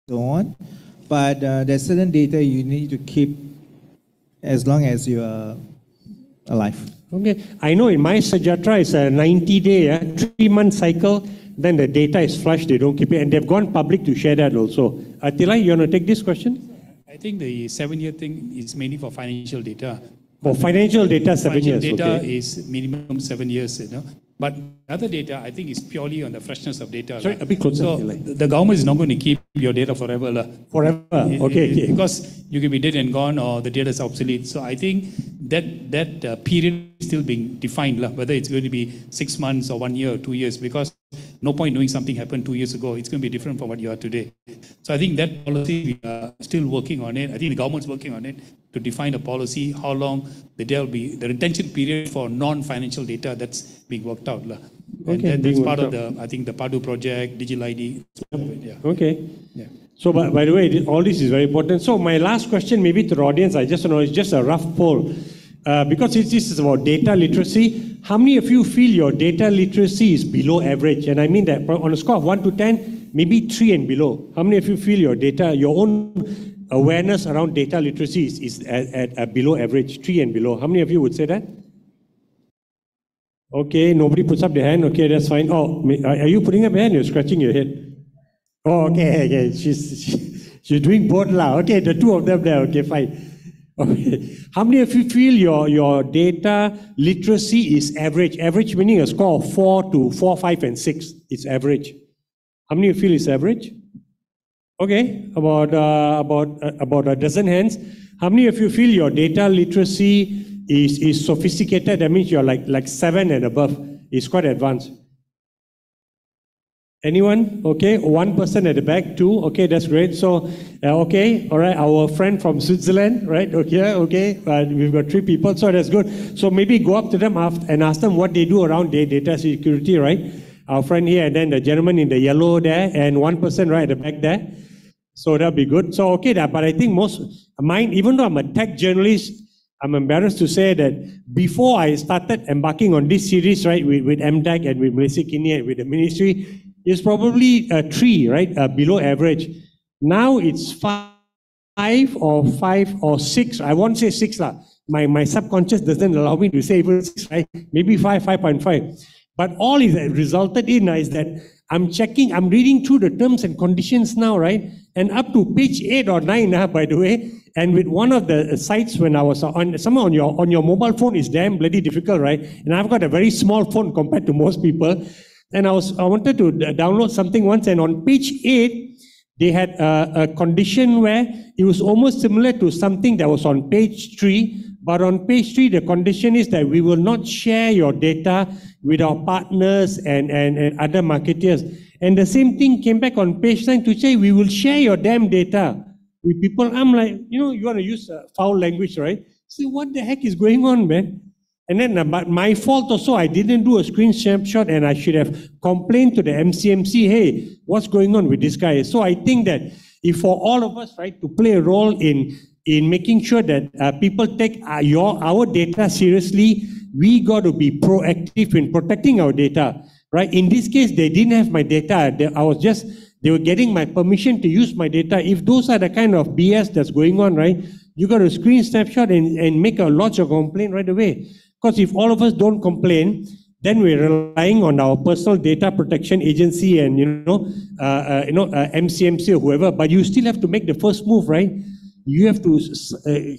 so on. But there's certain data you need to keep as long as you are alive. Okay, I know in my Sejahtera it's a 90-day, 3-month cycle. Then the data is flushed, they don't keep it, and they've gone public to share that also. Attila, you want to take this question? I think the 7-year thing is mainly for financial data. For financial data, 7 years. Financial data okay. is minimum 7 years, you know. But other data, I think, is purely on the freshness of data. Sorry, a bit closer. So the government is not going to keep your data forever. Forever, okay. Because you can be dead and gone or the data is obsolete. So I think that period is still being defined, whether it's going to be 6 months or 1 year or 2 years, because no point knowing something happened 2 years ago. It's going to be different from what you are today. So I think that policy, we are still working on it. I think the government's working on it to define a policy, how long there will be the retention period for non-financial data that's being worked out. And that's part of the, I think, the PADU project, Digital ID. Yeah. Okay. Yeah. So, by the way, all this is very important. So, my last question, maybe to the audience, I just know it's just a rough poll. Because this is about data literacy, how many of you feel your data literacy is below average? And I mean that on a score of 1 to 10, maybe 3 and below. How many of you feel your own awareness around data literacy is at below average, 3 and below? How many of you would say that? Okay, nobody puts up their hand. Okay, that's fine. Oh, are you putting up your hand? You're scratching your head. Oh, okay. She's doing both lah. Okay, the two of them there. Okay, fine. Okay. How many of you feel your data literacy is average? Average meaning a score of 4 to 4, 5, and 6. It's average. How many of you feel it's average? Okay, about a dozen hands. How many of you feel your data literacy is sophisticated? That means you're like 7 and above. It's quite advanced. Anyone? Okay, 1 person at the back, 2. Okay, that's great. So, okay, all right, our friend from Switzerland, right? Okay, we've got 3 people, so that's good. So maybe go up to them and ask them what they do around their data security, right? Our friend here, and then the gentleman in the yellow there, and 1 person right at the back there. So that'll be good. So, okay, but I think mine, even though I'm a tech journalist, I'm embarrassed to say that before I started embarking on this series, right, with MDAC and with Malaysia Kini and with the ministry, it's probably 3, right, below average. Now it's 5 or 6. I won't say 6 lah. My subconscious doesn't allow me to say even 6, right? Maybe 5, 5.5. But all is resulted in is that I'm reading through the terms and conditions now, right? And up to page 8 or 9, by the way, and with one of the sites when I was on your mobile phone is damn bloody difficult, right? And I've got a very small phone compared to most people. And I wanted to download something once, and on page 8, they had a condition where it was almost similar to something that was on page 3. But on page 3, the condition is that we will not share your data with our partners and other marketers. And the same thing came back on page 9 to say, we will share your damn data with people. I'm like, you want to use foul language, right? So what the heck is going on, man? And then, but my fault also, I didn't do a screen snapshot, and I should have complained to the MCMC, hey, what's going on with this guy? So I think that if for all of us, right, to play a role in making sure that people take our data seriously, we got to be proactive in protecting our data, right? In this case, they didn't have my data. They were getting my permission to use my data. If those are the kind of BS that's going on, right, you got to screen snapshot and make a lodge of complaint right away. Because if all of us don't complain, then we're relying on our personal data protection agency and MCMC or whoever. But you still have to make the first move, right? You have to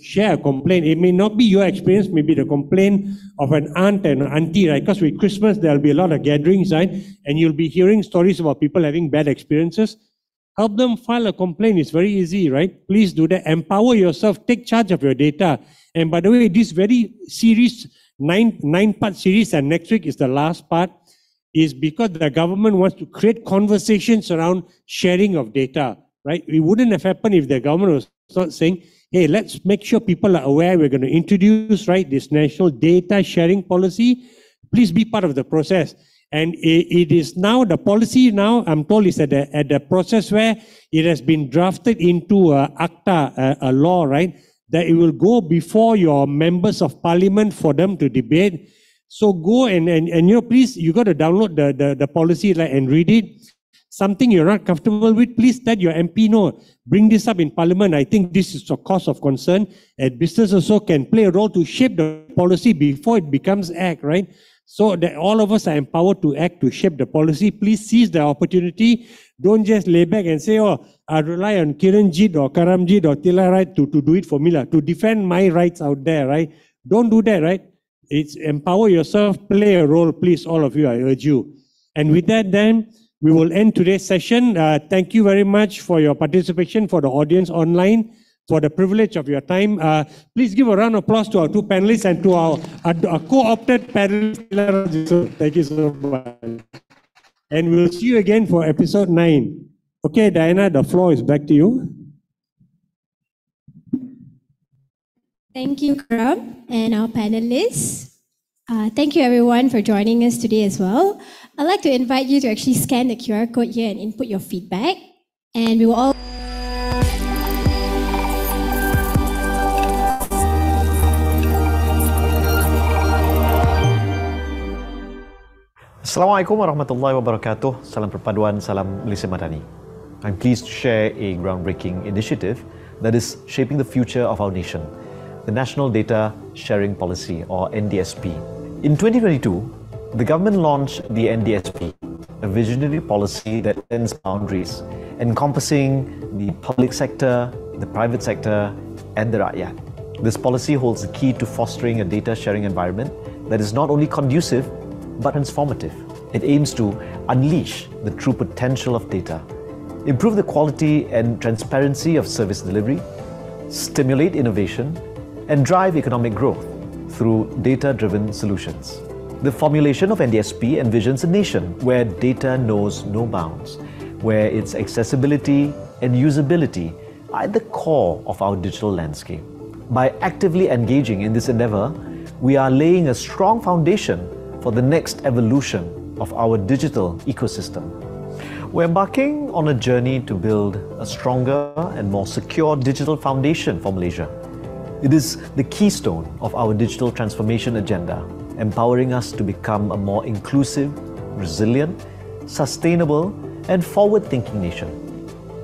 share a complaint. It may not be your experience, maybe the complaint of an aunt and an auntie, right? Because with Christmas there'll be a lot of gatherings, right? And you'll be hearing stories about people having bad experiences. Help them file a complaint. It's very easy, right? Please do that. Empower yourself. Take charge of your data. And by the way, this very series, 9-part series, and next week is the last part, is because the government wants to create conversations around sharing of data, right? It wouldn't have happened if the government was not saying, hey, let's make sure people are aware we're going to introduce, right, this national data sharing policy. Please be part of the process. And it is now, the policy now, I'm told, is at the process where it has been drafted into ACTA, a law, right? That it will go before your members of parliament for them to debate. So go and please, you got to download the policy, right, and read it. something you're not comfortable with, please let your MP know. Bring this up in Parliament. I think this is a cause of concern, and business also can play a role to shape the policy before it becomes act, right? So that all of us are empowered to act, to shape the policy. Please seize the opportunity. Don't just lay back and say, oh, I rely on Kiranjit or Karamjit or Tilarai to do it for me, to defend my rights out there, right? Don't do that, right? It's empower yourself, play a role, please, all of you, I urge you. And with that, then, we will end today's session. Thank you very much for your participation, for the audience online, for the privilege of your time. Please give a round of applause to our two panelists and to our co-opted panelists. Thank you so much. And we'll see you again for episode 9. Okay, Diana, the floor is back to you. Thank you, Karam, and our panelists. Thank you, everyone, for joining us today as well. I'd like to invite you to actually scan the QR code here and input your feedback. And we will all... Assalamualaikum warahmatullahi wabarakatuh. Salam perpaduan, salam Malaysia Madani. I'm pleased to share a groundbreaking initiative that is shaping the future of our nation, the National Data Sharing Policy, or NDSP. In 2022, the government launched the NDSP, a visionary policy that ends boundaries, encompassing the public sector, the private sector, and the rakyat. This policy holds the key to fostering a data sharing environment that is not only conducive, but transformative. It aims to unleash the true potential of data, improve the quality and transparency of service delivery, stimulate innovation, and drive economic growth through data-driven solutions. The formulation of NDSP envisions a nation where data knows no bounds, where its accessibility and usability are at the core of our digital landscape. By actively engaging in this endeavor, we are laying a strong foundation for the next evolution of our digital ecosystem. We're embarking on a journey to build a stronger and more secure digital foundation for Malaysia. It is the keystone of our digital transformation agenda, empowering us to become a more inclusive, resilient, sustainable, and forward-thinking nation.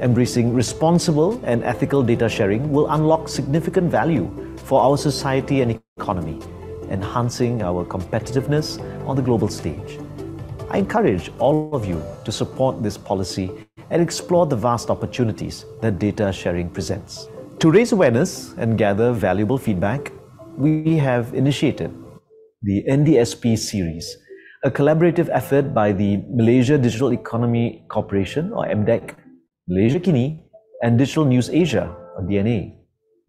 Embracing responsible and ethical data sharing will unlock significant value for our society and economy, enhancing our competitiveness on the global stage. I encourage all of you to support this policy and explore the vast opportunities that data sharing presents. To raise awareness and gather valuable feedback, we have initiated the NDSP series, a collaborative effort by the Malaysia Digital Economy Corporation, or MDEC, Malaysia Kini, and Digital News Asia, or DNA,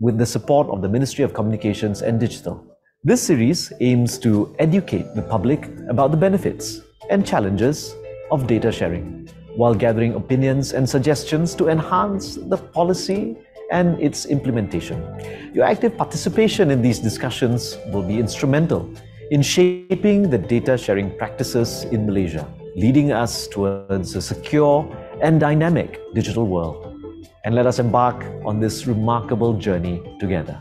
with the support of the Ministry of Communications and Digital. This series aims to educate the public about the benefits and challenges of data sharing, while gathering opinions and suggestions to enhance the policy and its implementation. Your active participation in these discussions will be instrumental in shaping the data sharing practices in Malaysia, leading us towards a secure and dynamic digital world. And let us embark on this remarkable journey together.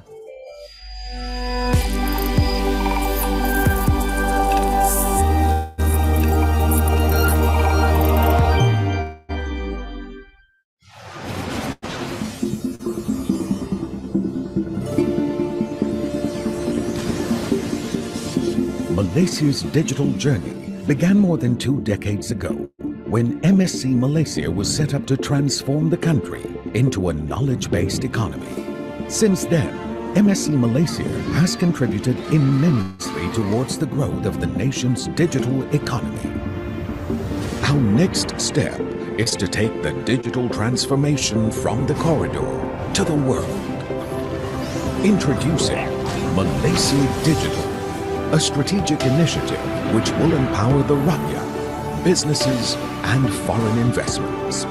Malaysia's digital journey began more than 2 decades ago when MSC Malaysia was set up to transform the country into a knowledge-based economy. Since then, MSC Malaysia has contributed immensely towards the growth of the nation's digital economy. Our next step is to take the digital transformation from the corridor to the world. Introducing Malaysia Digital, a strategic initiative which will empower the rakyat, businesses and foreign investments.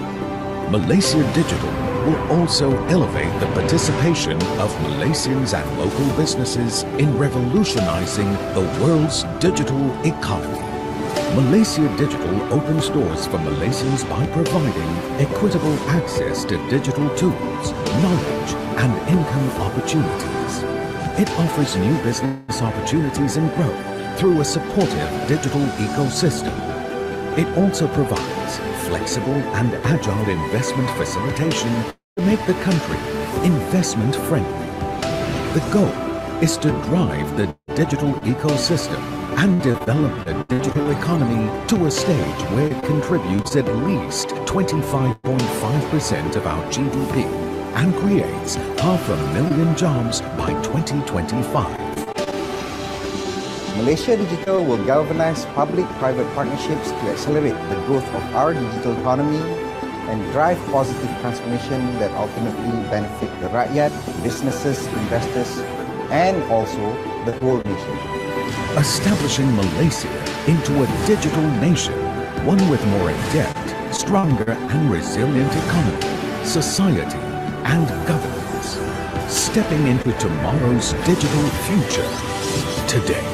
Malaysia Digital will also elevate the participation of Malaysians and local businesses in revolutionizing the world's digital economy. Malaysia Digital opens doors for Malaysians by providing equitable access to digital tools, knowledge and income opportunities. It offers new business opportunities and growth through a supportive digital ecosystem. It also provides flexible and agile investment facilitation to make the country investment friendly. The goal is to drive the digital ecosystem and develop the digital economy to a stage where it contributes at least 25.5% of our GDP and creates 500,000 jobs by 2025. Malaysia Digital will galvanize public-private partnerships to accelerate the growth of our digital economy and drive positive transformation that ultimately benefit the rakyat, businesses, investors, and also the whole nation. Establishing Malaysia into a digital nation, one with more in-depth, stronger and resilient economy, society, and governance. Stepping into tomorrow's digital future today.